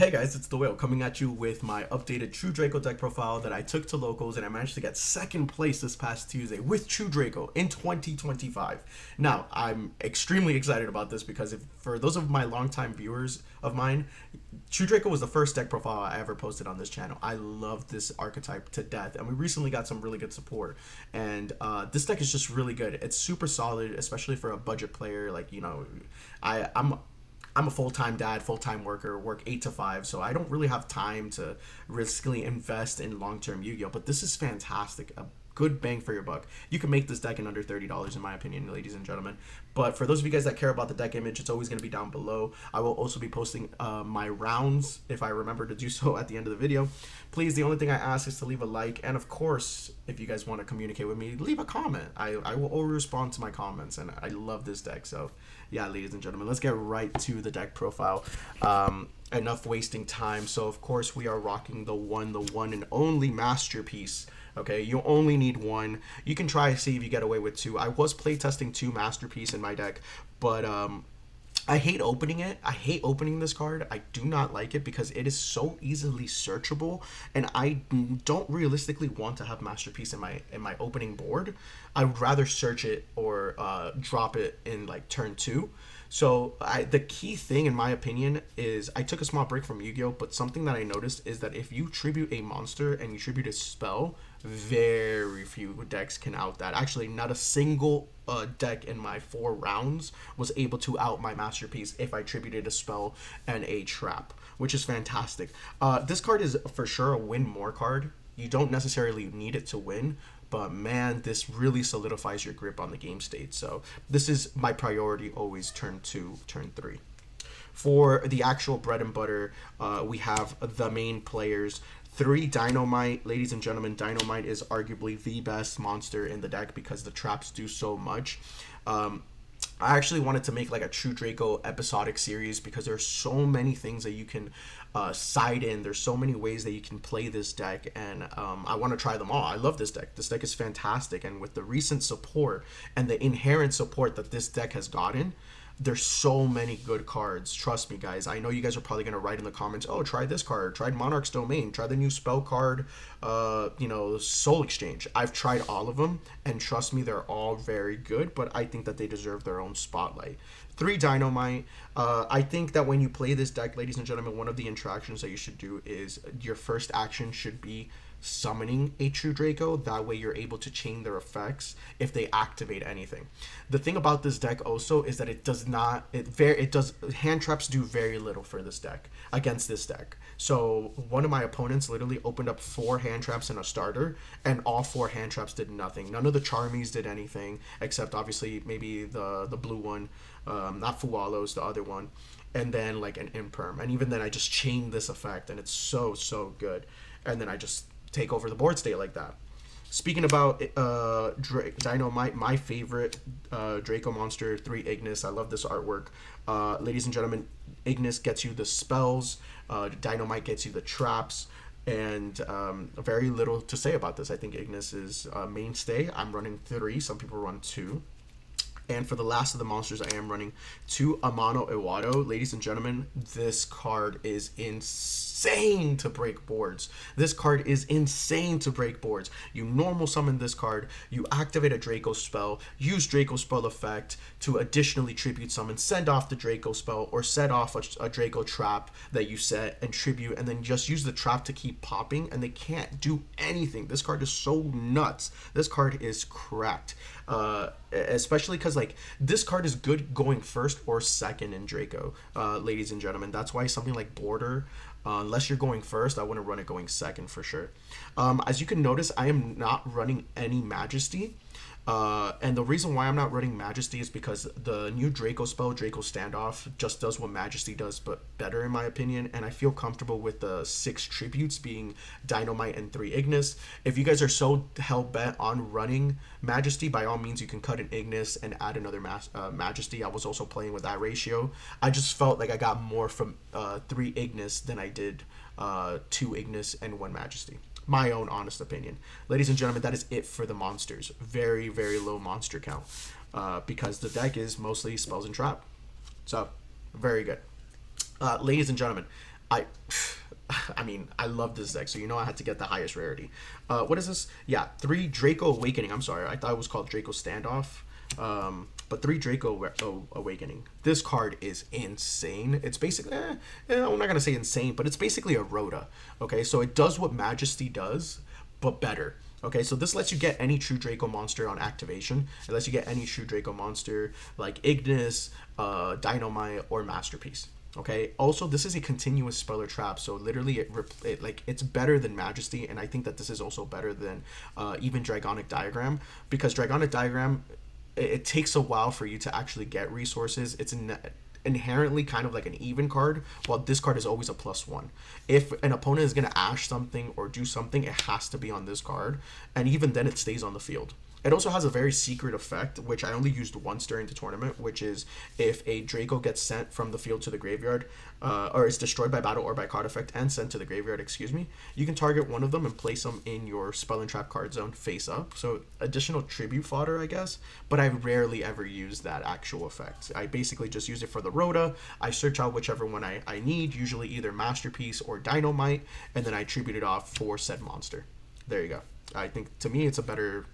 Hey guys, it's the Whale coming at you with my updated True Draco deck profile that I took to locals, and I managed to get second place this past Tuesday with True Draco in 2025. Now, I'm extremely excited about this because for those of my longtime viewers of mine, True Draco was the first deck profile I ever posted on this channel. I love this archetype to death, and we recently got some really good support. And this deck is just really good. It's super solid, especially for a budget player. Like, I'm a full-time dad, full-time worker, work 8 to 5, so I don't really have time to riskily invest in long-term Yu-Gi-Oh! But this is fantastic. A good bang for your buck. You can make this deck in under $30 in my opinion, ladies and gentlemen. But for those of you guys that care about the deck image, it's always going to be down below. I will also be posting my rounds if I remember to do so at the end of the video. Please, the only thing I ask is to leave a like, and of course, if you guys want to communicate with me, leave a comment. I will always respond to my comments, and I love this deck. So yeah, ladies and gentlemen, let's get right to the deck profile. Enough wasting time. So of course we are rocking the one and only Masterpiece. Okay, you only need one. You can try to see if you get away with two. I was playtesting two Masterpiece in my deck, but I hate opening it. I hate opening this card. I do not like it because it is so easily searchable, and I don't realistically want to have Masterpiece in my opening board. I would rather search it or drop it in like turn 2. So the key thing, in my opinion, is I took a small break from Yu-Gi-Oh, but something that I noticed is that if you tribute a monster and you tribute a spell, very few decks can out that. Actually, not a single deck in my 4 rounds was able to out my Masterpiece if I tributed a spell and a trap, which is fantastic. This card is for sure a win more card. You don't necessarily need it to win, but man, this really solidifies your grip on the game state. So this is my priority, always turn 2, turn 3. For the actual bread and butter, we have the main players. 3 Dynamite. Ladies and gentlemen, Dynamite is arguably the best monster in the deck because the traps do so much. I actually wanted to make like a True Draco episodic series because there's so many things that you can side in. There's so many ways that you can play this deck, and I want to try them all. I love this deck. This deck is fantastic, and with the recent support and the inherent support that this deck has gotten, there's so many good cards. Trust me, guys. I know you guys are probably going to write in the comments, oh, try this card, try Monarch's Domain, try the new spell card, Soul Exchange. I've tried all of them, and trust me, they're all very good, but I think that they deserve their own spotlight. 3 Dynamite. I think that when you play this deck, ladies and gentlemen, one of the interactions that you should do is your first action should be summoning a True Draco. That way you're able to chain their effects if they activate anything. The thing about this deck also is that hand traps do very little for this deck against this deck. So one of my opponents literally opened up 4 hand traps in a starter, and all 4 hand traps did nothing. None of the Charmies did anything except obviously maybe the blue one, not Fualos, the other one, and then like an Imperm. And even then I just chained this effect, and it's so good. And then I just take over the board state like that. Speaking about Dynamite, my favorite Draco monster, 3 Ignis. I love this artwork. Ladies and gentlemen, Ignis gets you the spells, Dynamite gets you the traps, and very little to say about this. I think Ignis is a mainstay. I'm running 3, some people run 2. And for the last of the monsters, I am running 2 Amano Iwado. Ladies and gentlemen, this card is insane to break boards. This card is insane to break boards. You normal summon this card, you activate a Draco spell, use Draco spell effect to additionally tribute summon, send off the Draco spell, or set off a Draco trap that you set and tribute, and then just use the trap to keep popping, and they can't do anything. This card is so nuts. This card is cracked. Especially because like this card is good going first or second in Draco, ladies and gentlemen. That's why something like Border, unless you're going first, I wouldn't run it going second for sure. As you can notice, I am not running any Majesty. And the reason why I'm not running Majesty is because the new Draco spell, Draco Standoff, just does what Majesty does, but better in my opinion, and I feel comfortable with the 6 tributes being Dynamite and 3 Ignis. If you guys are so hell-bent on running Majesty, by all means, you can cut an Ignis and add another Majesty. I was also playing with that ratio. I just felt like I got more from 3 Ignis than I did 2 Ignis and 1 Majesty. My own honest opinion. Ladies and gentlemen, that is it for the monsters. Very low monster count because the deck is mostly spells and trap. So very good. Ladies and gentlemen, I I mean, I love this deck, so you know I had to get the highest rarity. What is this? Yeah, 3 Draco Awakening. I'm sorry, I thought it was called Draco Standoff. But 3 Draco Awakening. This card is insane. It's basically, I'm not gonna say insane, but it's basically a Rhoda. Okay, so it does what Majesty does, but better. Okay, so this lets you get any true Draco monster on activation. It lets you get any true Draco monster like Ignis, Dynamite, or Masterpiece. Okay. Also, this is a continuous speller trap, so literally, it's better than Majesty, and I think that this is also better than even Dragonic Diagram, because Dragonic Diagram, it takes a while for you to actually get resources. It's inherently kind of like an even card, while this card is always a +1. If an opponent is going to ash something or do something, it has to be on this card, and even then it stays on the field. It also has a very secret effect, which I only used once during the tournament, which is if a Draco gets sent from the field to the graveyard, or is destroyed by battle or by card effect and sent to the graveyard, excuse me, you can target one of them and place them in your Spell and Trap card zone face up. So additional tribute fodder, I guess, but I rarely ever use that actual effect. I basically just use it for the Rhoda. I search out whichever one I need, usually either Masterpiece or Dynamite, and then I tribute it off for said monster. There you go. I think, to me, it's a better...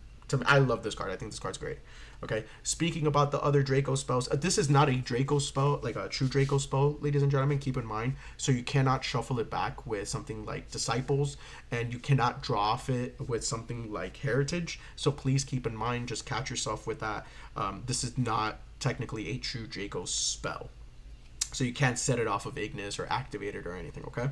I love this card. I think this card's great. Okay. Speaking about the other Draco spells, this is not a Draco spell, like a true Draco spell, ladies and gentlemen. Keep in mind. So you cannot shuffle it back with something like Disciples, and you cannot draw off it with something like Heritage. So please keep in mind. Just catch yourself with that. This is not technically a true Draco spell. So you can't set it off of Ignis or activate it or anything, okay?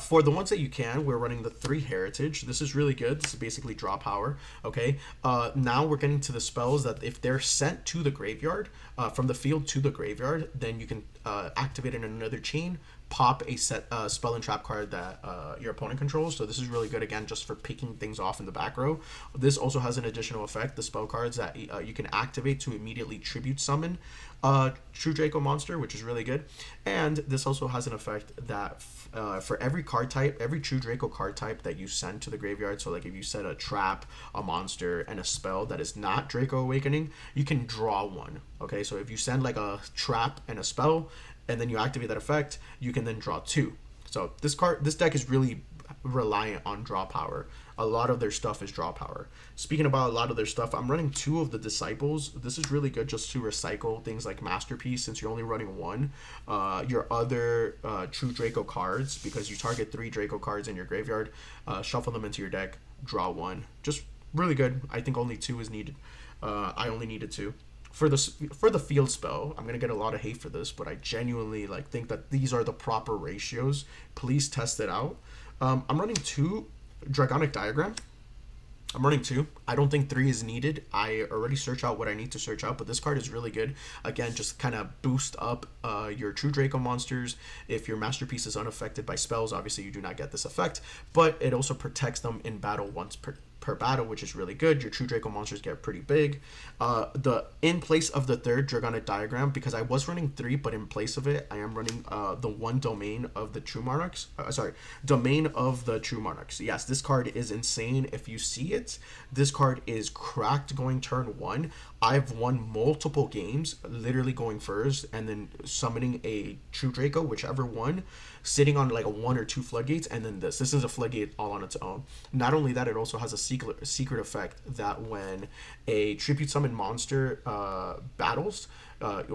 For the ones that you can, we're running the 3 Heritage. This is really good. This is basically draw power, okay? Now we're getting to the spells that if they're sent to the graveyard, from the field to the graveyard, then you can activate it in another chain, pop a set spell and trap card that your opponent controls. So this is really good, again, just for picking things off in the back row. This also has an additional effect, the spell cards that you can activate to immediately tribute summon true Draco monster, which is really good. And this also has an effect that for every card type, every true Draco card type that you send to the graveyard, so like if you set a trap, a monster, and a spell that is not Draco Awakening, you can draw one. Okay, so if you send like a trap and a spell, and then you activate that effect, you can then draw 2. So this deck is really reliant on draw power. A lot of their stuff is draw power. Speaking about a lot of their stuff, I'm running 2 of the Disciples. This is really good just to recycle things like Masterpiece, since you're only running 1. Your other true Draco cards, because you target 3 Draco cards in your graveyard, shuffle them into your deck, draw 1. Just really good. I think only 2 is needed. I only needed 2. For the field spell, I'm gonna get a lot of hate for this, but I genuinely think that these are the proper ratios. Please test it out. I'm running 2 Dragonic Diagram. I'm running 2. I don't think 3 is needed. I already search out what I need to search out, but this card is really good. Again, just kind of boost up your true Draco monsters. If your Masterpiece is unaffected by spells, obviously you do not get this effect, but it also protects them in battle once per battle, which is really good. Your true Draco monsters get pretty big. In place of the 3rd Dragonic Diagram, because I was running 3, but in place of it, I am running the 1 Domain of the True Monarchs. Domain of the True Monarchs. Yes, this card is insane. If you see it, this card is cracked going turn 1. I've won multiple games, literally going first and then summoning a true Draco, whichever one, sitting on like a 1 or 2 floodgates, and then this is a floodgate all on its own. Not only that, it also has a secret effect that when a tribute summon monster battles,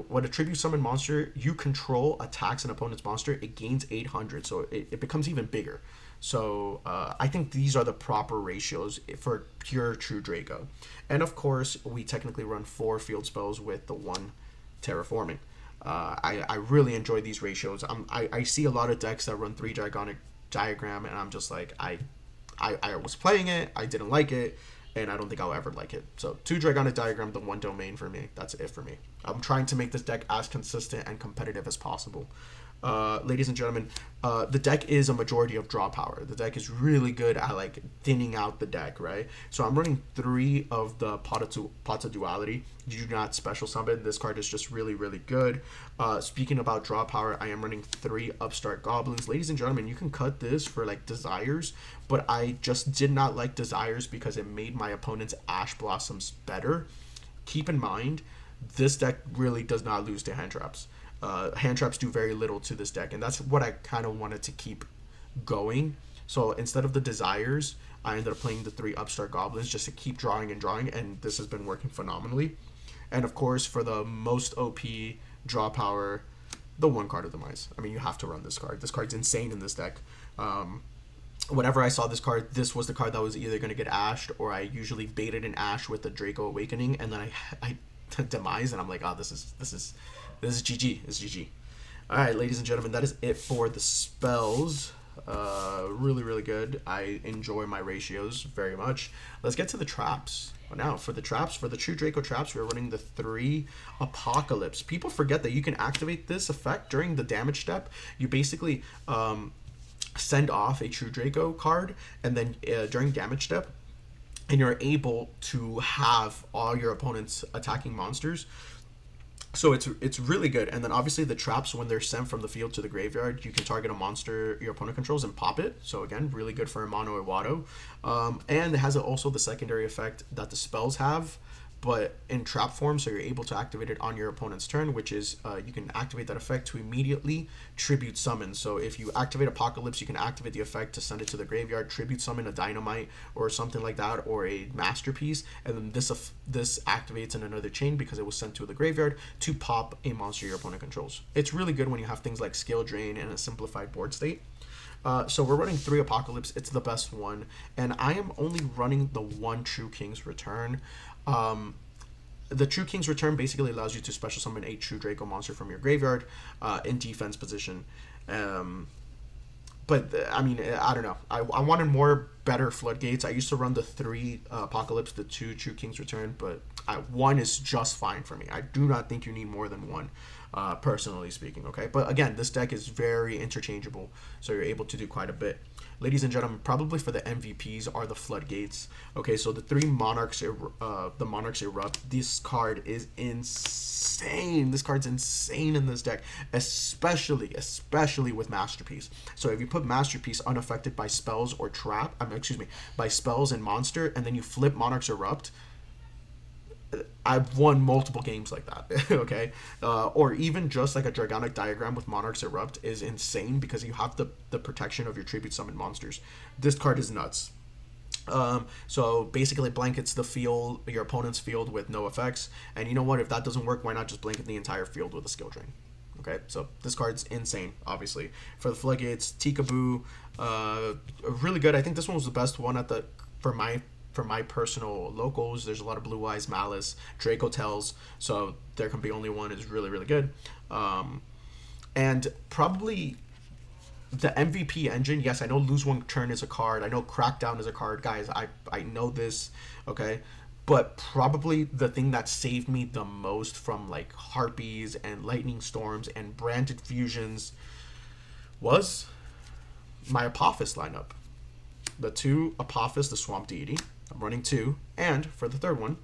when a tribute summon monster you control attacks an opponent's monster, it gains 800, so it becomes even bigger. So I think these are the proper ratios for pure true Draco. And of course, we technically run 4 field spells with the 1 Terraforming. I really enjoy these ratios. I see a lot of decks that run 3 Dragonic Diagram, and I'm just like, I was playing it, I didn't like it, and I don't think I'll ever like it. So 2 Dragonic Diagram, the 1 Domain for me. That's it for me. I'm trying to make this deck as consistent and competitive as possible. Ladies and gentlemen, the deck is a majority of draw power. The deck is really good at thinning out the deck, right? So I'm running 3 of the Pata Duality. You do not special summon. This card is just really, really good. Speaking about draw power, I am running 3 Upstart Goblins. Ladies and gentlemen, you can cut this for Desires, but I just did not like Desires because it made my opponent's Ash Blossoms better. Keep in mind, this deck really does not lose to hand traps. Hand traps do very little to this deck, and that's what I kind of wanted to keep going. So instead of the desires, I ended up playing the 3 upstart goblins just to keep drawing and drawing, and this has been working phenomenally. And of course, for the most OP draw power, the 1 card of demise. I mean, you have to run this card. This card's insane in this deck. Whenever I saw this card, this was the card that was either going to get ashed, or I usually baited an ash with the Draco Awakening, and then I demise, and I'm like, oh, this is GG. It's GG. All right, ladies and gentlemen, that is it for the spells. Really, really good. I enjoy my ratios very much. Let's get to the traps. Now, for the traps, for the true Draco traps, we're running the 3 Apocalypse. People forget that you can activate this effect during the damage step. You basically send off a true Draco card, and then during damage step, and you're able to have all your opponent's attacking monsters. So it's really good. And then obviously the traps, when they're sent from the field to the graveyard, you can target a monster your opponent controls and pop it. So again, really good for a mono Iwado. And it has also the secondary effect that the spells have, but in trap form, so you're able to activate it on your opponent's turn, which is you can activate that effect to immediately tribute summon. So if you activate Apocalypse, you can activate the effect to send it to the graveyard, tribute summon a Dynamite or something like that, or a Masterpiece, and then this activates in another chain because it was sent to the graveyard to pop a monster your opponent controls. It's really good when you have things like Skill Drain and a simplified board state. So we're running 3 Apocalypse. It's the best one, and I am only running the 1 True King's Return. The True King's Return basically allows you to special summon a True Draco monster from your graveyard in defense position. But I mean, I don't know. I wanted more better floodgates. I used to run the 3 Apocalypse, the 2 True King's Return, but 1 is just fine for me. I do not think you need more than 1. Personally speaking, okay? But again, this deck is very interchangeable, so you're able to do quite a bit. Ladies and gentlemen, probably for the MVPs are the floodgates. Okay, so the 3 Monarchs, the Monarchs Erupt. This card is insane. This card's insane in this deck, especially with Masterpiece. So if you put Masterpiece unaffected by spells or trap, by spells and monster, and then you flip Monarchs Erupt, I've won multiple games like that, okay? Or even just like a Dragonic Diagram with Monarchs Erupt is insane because you have the protection of your Tribute Summon monsters. This card is nuts. So basically blankets the field, your opponent's field with no effects. And you know what? If that doesn't work, why not just blanket the entire field with a Skill Drain? Okay, so this card's insane, obviously. For the Floodgates, Tikaboo, really good. I think this one was the best one for my personal locals. There's a lot of Blue Eyes, Malice, Draco Tells, so There Can Be Only One is really, really good. And probably the MVP engine, yes, I know Lose One Turn is a card, I know Crackdown is a card, guys, I know this, okay, but probably the thing that saved me the most from like Harpies and Lightning Storms and Branded Fusions was my Apophis lineup. The 2 Apophis, the Swamp Deity, I'm running 2, and for the 3rd one,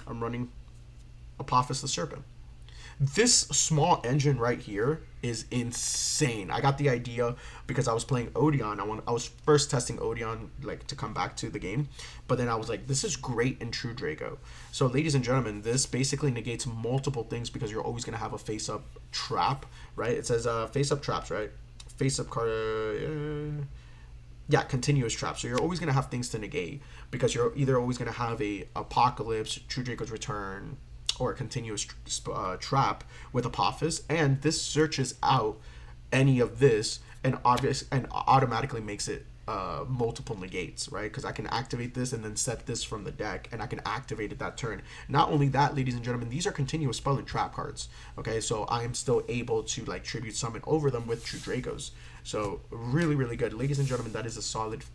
I'm running Apophis the Serpent. This small engine right here is insane. I got the idea because I was playing Odeon. I was first testing Odeon like to come back to the game, but then I was like, this is great in True Draco. So ladies and gentlemen, this basically negates multiple things because you're always going to have a face-up trap, right? It says face-up traps, right? Face-up card... yeah, continuous trap. So you're always going to have things to negate because you're either always going to have a Apocalypse, True Draco's Return, or a continuous trap with Apophis, and this searches out any of this and automatically makes it multiple negates, right? Because I can activate this and then set this from the deck, and I can activate it that turn. Not only that, ladies and gentlemen, these are continuous spell and trap cards, okay? So I am still able to like tribute summon over them with True Dracos. So really, really good. Ladies and gentlemen, that is a solid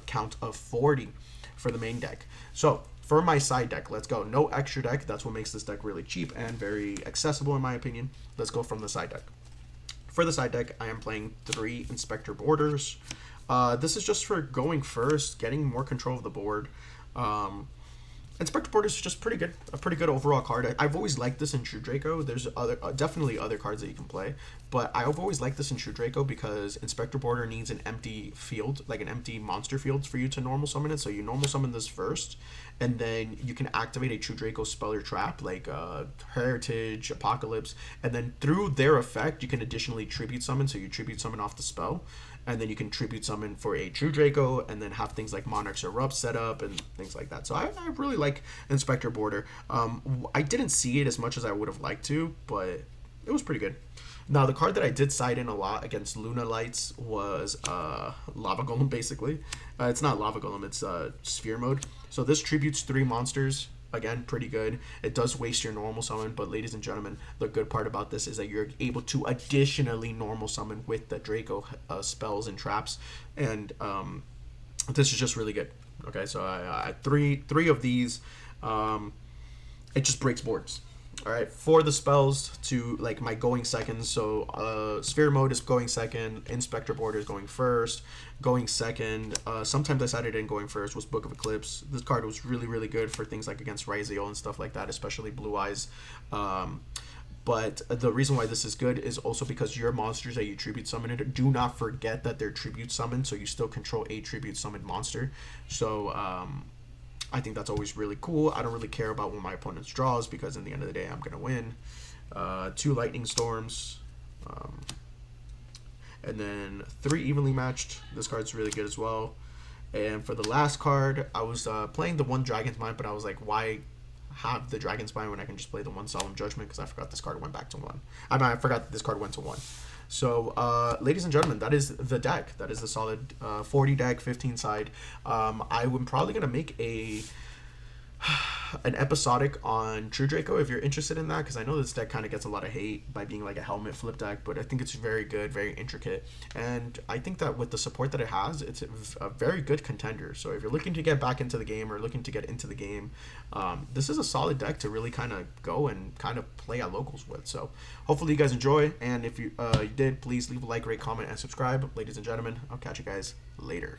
count of 40 for the main deck. So for my side deck, let's go. No extra deck. That's what makes this deck really cheap and very accessible in my opinion. Let's go from the side deck. For the side deck, I am playing 3 Inspector Borders. This is just for going first, getting more control of the board. Inspector Borders is just pretty good, a pretty good overall card. I've always liked this in True Draco. There's definitely other cards that you can play, But I've always liked this in True Draco because Inspector Border needs an empty field, like an empty monster field for you to normal summon it. So you normal summon this first, and then you can activate a True Draco spell or trap like Heritage, Apocalypse, and then through their effect you can additionally tribute summon. So you tribute summon off the spell, and then you can tribute summon for a True Draco, and then have things like Monarch's Erupt set up and things like that. So I really like Inspector Border. I didn't see it as much as I would have liked to, but it was pretty good. Now, the card that I did side in a lot against Luna Lights was Lava Golem, basically. It's not Lava Golem, it's Sphere Mode. So this tributes 3 monsters. Again, pretty good. It does waste your normal summon, but ladies and gentlemen, the good part about this is that you're able to additionally normal summon with the Draco spells and traps. And this is just really good. Okay, so I three of these. It just breaks boards. All right, for the spells to like my going seconds, so Sphere Mode is going second, Inspector Border is going first, going second. Sometimes I sided in going first was Book of Eclipse. This card was really good for things like against Ryzeal and stuff like that, especially Blue Eyes. But the reason why this is good is also because your monsters that you tribute summon it, do not forget that they're tribute summoned, so you still control a tribute summoned monster. So I think that's always really cool. I don't really care about what my opponent's draws because in the end of the day, I'm going to win. 2 Lightning Storms. And then 3 Evenly Matched. This card's really good as well. And for the last card, I was playing the 1 Dragon's Mind, but I was like, why have the Dragon's Mind when I can just play the 1 Solemn Judgment? Because I forgot this card went back to 1. I forgot that this card went to 1. So, ladies and gentlemen, that is the deck. That is the solid 40 deck, 15 side. I'm probably going to make an episodic on True Draco if you're interested in that, because I know this deck kind of gets a lot of hate by being like a helmet flip deck, but I think it's very good, very intricate, and I think that with the support that it has, it's a very good contender. So if you're looking to get back into the game or looking to get into the game, this is a solid deck to really kind of go and kind of play at locals with. So hopefully you guys enjoy, and if you did, please leave a like, rate, comment, and subscribe. Ladies and gentlemen, I'll catch you guys later.